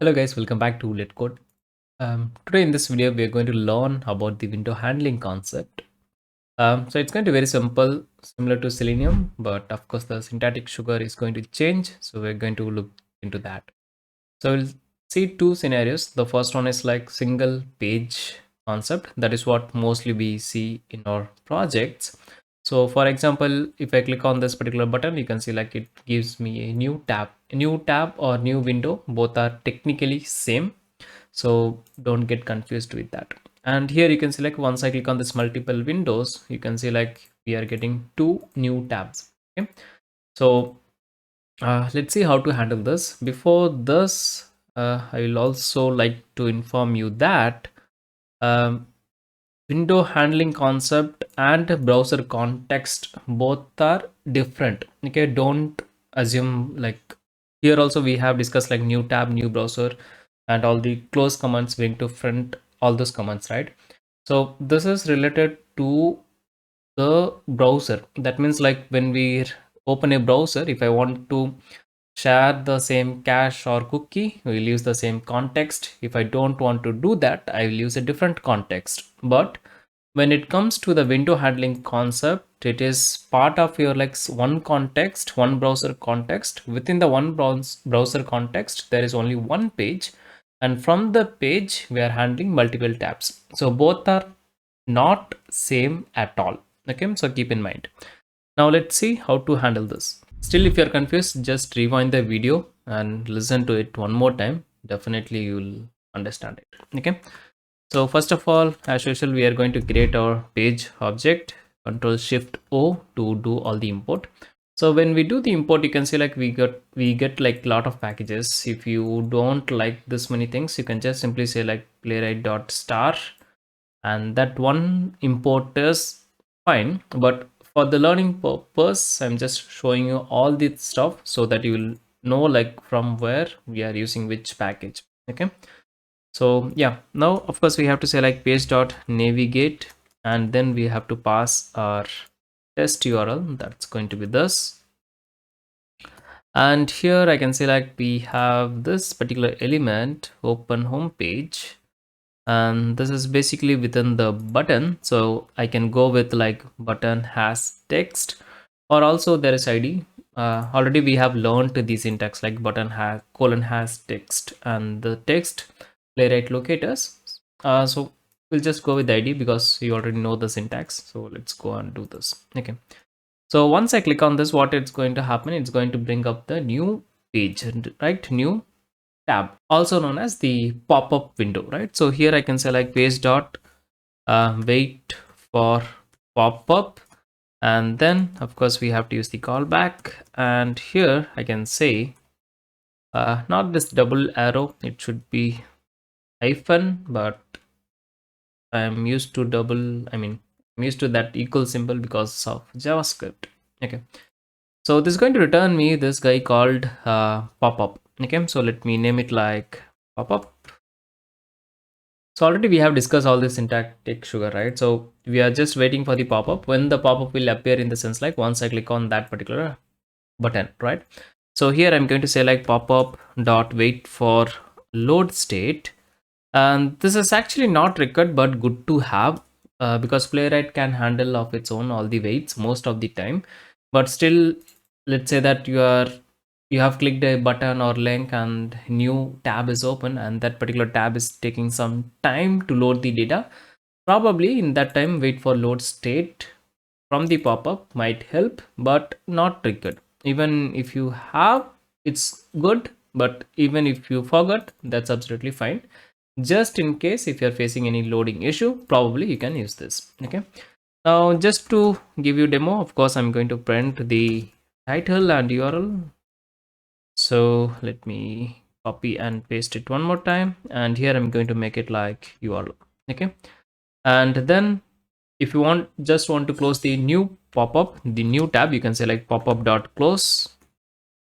Hello guys, welcome back to LetCode. Today in this video, we are going to learn about the window handling concept. So it's going to be very simple, similar to Selenium, but of course the syntactic sugar is going to change. So we're going to look into that. So we'll see two scenarios. The first one is like single page concept. That is what mostly we see in our projects. So for example, if I click on this particular button, you can see like it gives me a new tab or new window. Both are technically same. So don't get confused with that. And here you can see like once I click on this multiple windows, you can see like we are getting two new tabs. Okay. So let's see how to handle this. Before this, I will also like to inform you that um, window handling concept and browser context both are different. Okay, don't assume like here also we have discussed like new tab, new browser, and all the close commands bring to front all those commands, right? So this is related to the browser. That means like when we open a browser, if I want to share the same cache or cookie, we'll use the same context. If I don't want to do that, I will use a different context. But when it comes to the window handling concept, it is part of your like one context, one browser context. Within the one browser context, there is only one page, and from the page we are handling multiple tabs. So both are not same at all. Okay, so keep in mind. Now let's see how to handle this. Still, if you're confused, just rewind the video and listen to it one more time. Definitely you'll understand it. Okay. So first of all, as usual, we are going to create our page object, Control Shift O to do all the import. So when we do the import, you can see like we get like a lot of packages. If you don't like this many things, you can just simply say like playwright.star, and that one import is fine. But for the learning purpose, I'm just showing you all this stuff so that you will know like from where we are using which package. Okay. So yeah, now of course we have to say like page dot navigate, and then we have to pass our test URL. That's going to be this. And here I can say like we have this particular element, open home page, and this is basically within the button. So I can go with like button has text, or also there is ID. Already we have learned the syntax like button has colon has text, and the text playwright locators. So we'll just go with ID because you already know the syntax. So let's go and do this. Okay. So once I click on this, what it's going to happen, it's going to bring up the new page, right? New tab, also known as the pop-up window, right? So here I can say like page dot wait for pop-up, and then of course we have to use the callback. And here I can say not this double arrow, it should be hyphen, but I'm used to I'm used to that equal symbol because of JavaScript. Okay, so this is going to return me this guy called pop-up. Okay, so let me name it like pop-up. So already we have discussed all this syntactic sugar, right? So we are just waiting for the pop-up. When the pop-up will appear, in the sense like once I click on that particular button, right? So here I'm going to say like pop-up dot wait for load state, and this is actually not required but good to have, because Playwright can handle of its own all the waits most of the time. But still, let's say that you have clicked a button or link and new tab is open, and that particular tab is taking some time to load the data. Probably in that time, wait for load state from the pop-up might help, but not required. Even if you have, it's good, but even if you forgot, that's absolutely fine. Just in case if you're facing any loading issue, probably you can use this. Okay, now just to give you demo, of course I'm going to print the title and URL. So let me copy and paste it one more time, and here I'm going to make it like URL. Okay, and then if you want to close the new pop-up, the new tab, you can say like pop-up dot close.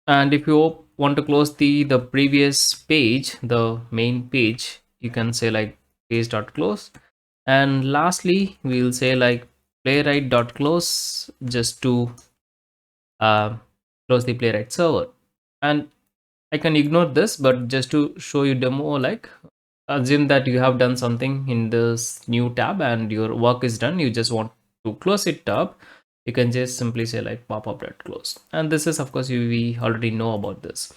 And if you want to close the previous page, the main page, you can say like page dot close. And lastly, we'll say like playwright dot close, just to close the Playwright server. And I can ignore this, but just to show you demo, like assume that you have done something in this new tab and your work is done. You just want to close it up. You can just simply say like pop-up.close. And this is, of course, we already know about this.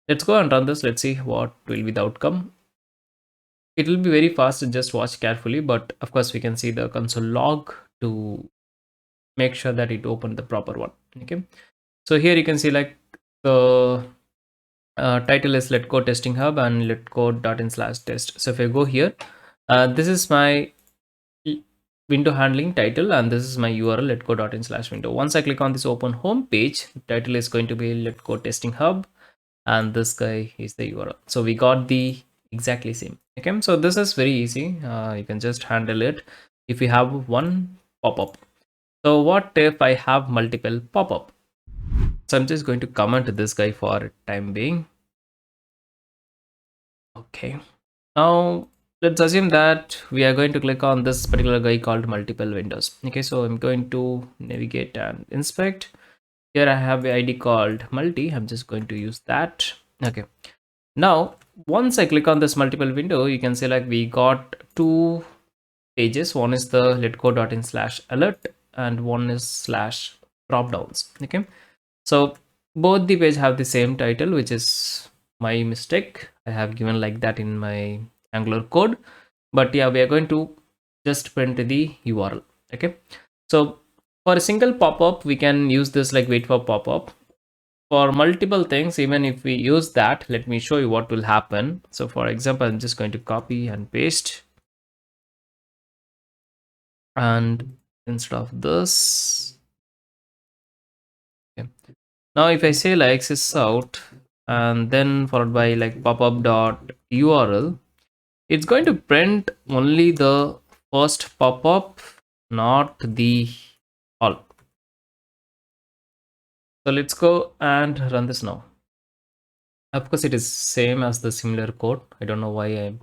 Let's go and run this. Let's see what will be the outcome. It will be very fast. Just watch carefully. But of course, we can see the console log to make sure that it opened the proper one. Okay. So here you can see like the title is LetCode testing hub and letcode.in/test. So if I go here, this is my window handling title and this is my URL letcode.in/window. Once I click on this open home page, title is going to be LetCode testing hub and this guy is the URL. So we got the exactly same. Okay, so this is very easy. You can just handle it if you have one pop-up. So what if I have multiple pop-up? So I'm just going to comment this guy for time being. Okay, now let's assume that we are going to click on this particular guy called multiple windows. Okay, so I'm going to navigate and inspect. Here I have the ID called multi. I'm just going to use that. Okay, now once I click on this multiple window, you can see like we got two pages. One is the letcode.in/alert and one is slash drop downs. Okay, so both the page have the same title, which is my mistake. I have given like that in my Angular code, but yeah, we are going to just print the URL. Okay, so for a single pop-up, we can use this like wait for pop-up. For multiple things, even if we use that, let me show you what will happen. So for example, I'm just going to copy and paste, and instead of this, okay. Now if I say like sys out and then followed by like popup dot URL, it's going to print only the first pop-up, not the all. So let's go and run this now. Of course, it is same as the similar code. I don't know why I'm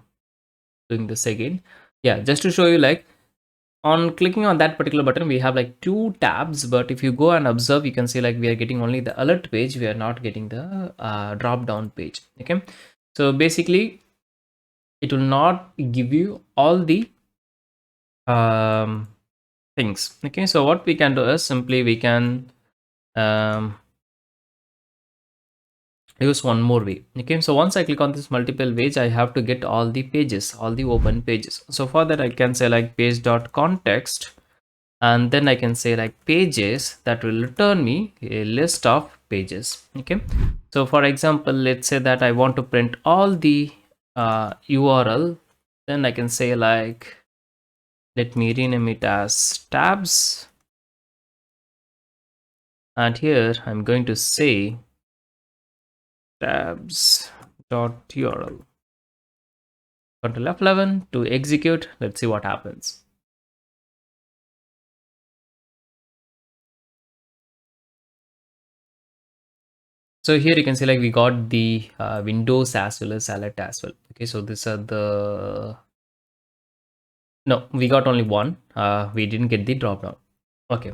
doing this again. Yeah, just to show you like on clicking on that particular button, we have like two tabs, but if you go and observe, you can see like we are getting only the alert page. We are not getting the drop down page. Okay. So basically it will not give you all the things. Okay. So what we can do is simply we can use one more way. Okay, so once I click on this multiple page, I have to get all the pages, all the open pages. So for that I can say like page.context and then I can say like pages that will return me a list of pages. Okay, so for example, let's say that I want to print all the URL, then I can say like, let me rename it as tabs, and here I'm going to say tabs.url. Control F11 to execute. Let's see what happens. So here you can see like we got the windows as well as alert as well. Okay, so these are the, no, we got only one. We didn't get the drop down. Okay,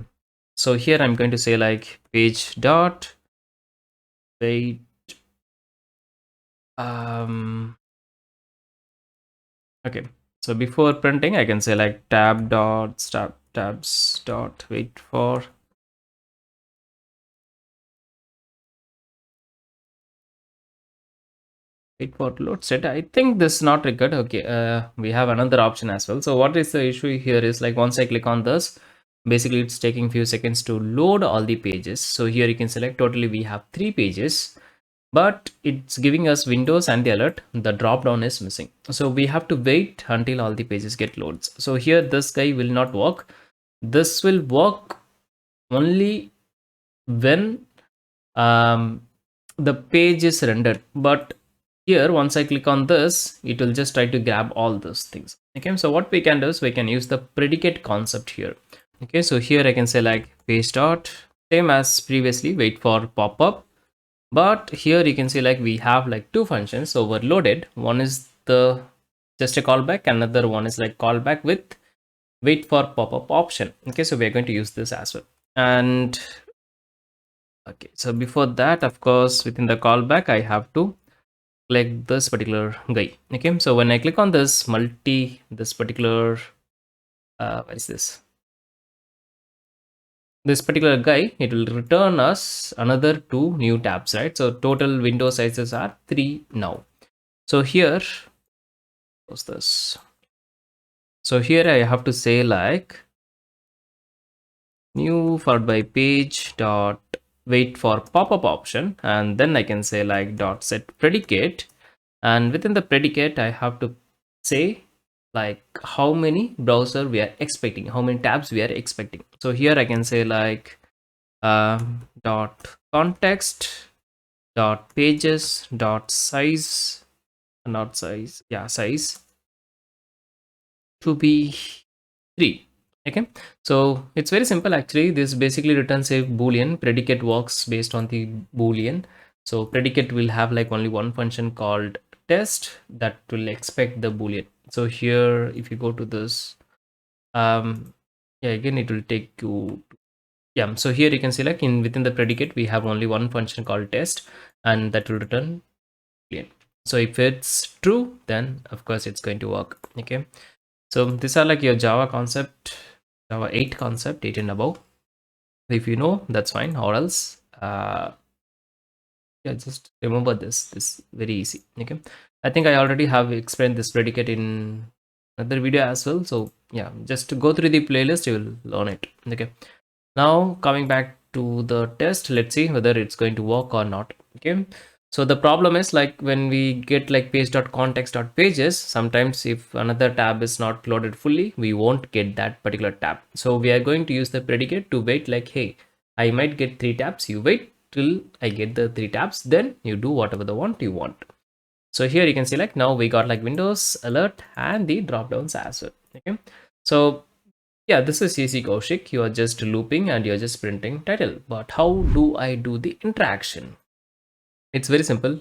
so here I'm going to say like page dot wait okay, so before printing I can say like tabs dot wait for load set. I think this is not required. Okay, we have another option as well. So what is the issue here is like once I click on this, basically it's taking few seconds to load all the pages. So here you can select totally we have 3 pages, but it's giving us windows and the alert. The drop down is missing, so we have to wait until all the pages get loads. So here this guy will not work. This will work only when the page is rendered, but here once I click on this, it will just try to grab all those things. Okay, so what we can do is we can use the predicate concept here. Okay, so here I can say like page dot, same as previously, wait for pop-up, but here you can see like we have like two functions overloaded. One is the just a callback, another one is like callback with wait for pop-up option. Okay, so we're going to use this as well. And okay, so before that, of course, within the callback I have to click this particular guy. Okay, so when I click on this this particular what is this particular guy, it will return us another two new tabs, right? So total window sizes are 3 now. So here, what's this? So here I have to say like new followed by page dot wait for pop-up option, and then I can say like dot set predicate, and within the predicate I have to say like how many browser we are expecting, how many tabs we are expecting. So here I can say like dot context dot pages dot size, not size, yeah, size to be 3. Okay, so it's very simple actually. This basically returns a boolean. Predicate works based on the boolean. So predicate will have like only one function called test that will expect the boolean. So here if you go to this, yeah, again it will take you, yeah, so here you can see like in within the predicate we have only one function called test, and that will return boolean. So if it's true, then of course it's going to work. Okay, so these are like your Java concept, Java 8 concept, 8 and above. If you know, that's fine, or else yeah, just remember this very easy. Okay, I think I already have explained this predicate in another video as well, so yeah, just go through the playlist, you will learn it. Okay, now coming back to the test, let's see whether it's going to work or not. Okay, so the problem is like when we get like page.context.pages, sometimes if another tab is not loaded fully, we won't get that particular tab. So we are going to use the predicate to wait like, hey, I might get 3 tabs, you wait till I get the 3 tabs, then you do whatever the want you want. So here you can see like now we got like Windows alert and the drop downs as well. Okay, so yeah, this is easy, Koushik. You are just looping and you're just printing title. But how do I do the interaction? It's very simple.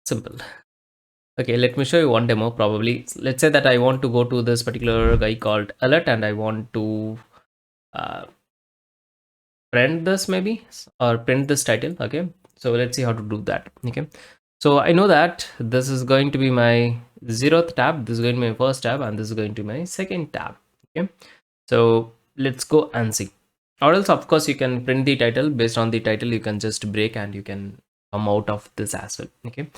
Simple. Okay, let me show you one demo probably. Let's say that I want to go to this particular guy called alert and I want to uh, print this maybe, or print this title. Okay, so let's see how to do that. Okay, so I know that this is going to be my 0th tab, this is going to be my first tab, and this is going to be my second tab. Okay, so let's go and see. Or else of course you can print the title, based on the title you can just break and you can come out of this as well. Okay,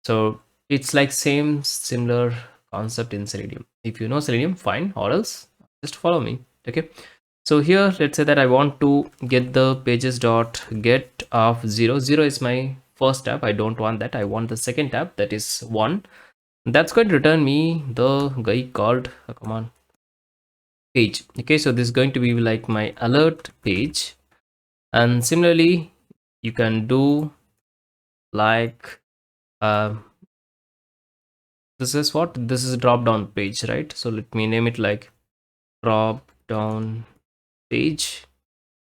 so it's like similar concept in Selenium. If you know Selenium, fine, or else just follow me. Okay, so here let's say that I want to get the pages dot get of 0. 0 is my first tab, I don't want that, I want the second tab, that is 1. That's going to return me the guy called come on, page. Okay, so this is going to be like my alert page, and similarly you can do like this is what, this is drop down page, right? So let me name it like drop down page,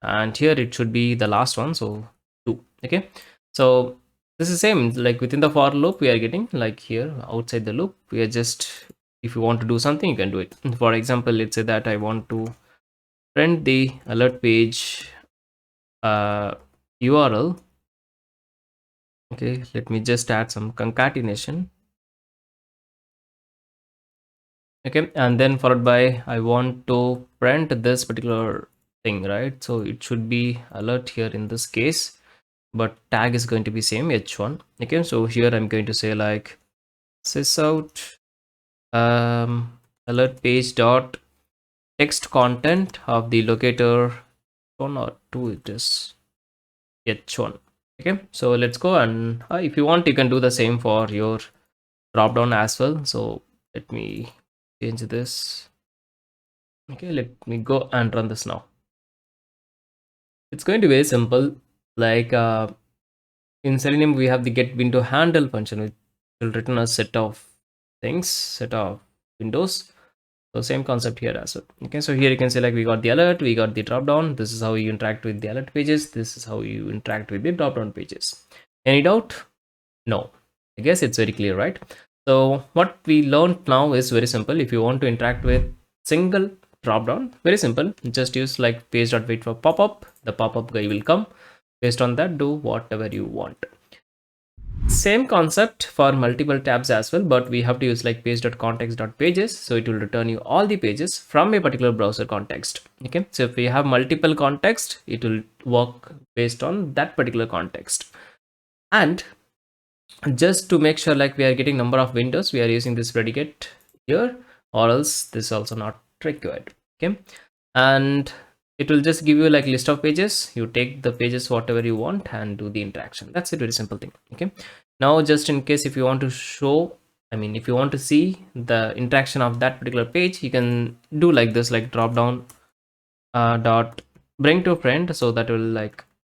and here it should be the last one, so 2. Okay, so this is same like within the for loop we are getting like here outside the loop we are just, if you want to do something you can do it. For example, let's say that I want to print the alert page URL. Okay, let me just add some concatenation. Okay, and then followed by I want to print this particular thing, right? So it should be alert here in this case, but tag is going to be same h1. Okay, so here I'm going to say like sysout alert page dot text content of the locator 1 or 2, it is h1. Okay, so let's go, and if you want you can do the same for your drop down as well. So let me change this. Okay, let me go and run this now. It's going to be very simple. Like in Selenium we have the get window handle function, which will return a set of things, set of windows. So same concept here as well. Okay, so here you can say like we got the alert, we got the drop down, this is how you interact with the alert pages, this is how you interact with the drop down pages. Any doubt? No, I guess it's very clear, right? So what we learned now is very simple. If you want to interact with single drop down, very simple, just use like page.wait for pop-up, the pop-up guy will come. Based on that, do whatever you want. Same concept for multiple tabs as well, but we have to use like page.context.pages, so it will return you all the pages from a particular browser context. Okay, so if we have multiple context, it will work based on that particular context. And just to make sure like we are getting number of windows, we are using this predicate here, or else this is also not required. Okay, and it will just give you like list of pages. You take the pages whatever you want and do the interaction. That's a very simple thing. Okay, now just in case if you want to show, I mean if you want to see the interaction of that particular page, you can do like this, like drop down dot bring to friend, so that will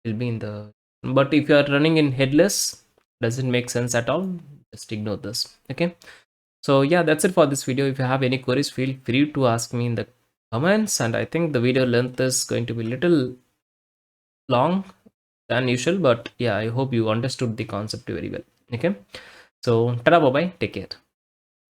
be in the, but if you are running in headless, doesn't make sense at all, just ignore this. Okay, so yeah, that's it for this video. If you have any queries, feel free to ask me in the comments, and I think the video length is going to be little long than usual, but yeah, I hope you understood the concept very well. Okay, so tada, bye bye, take care.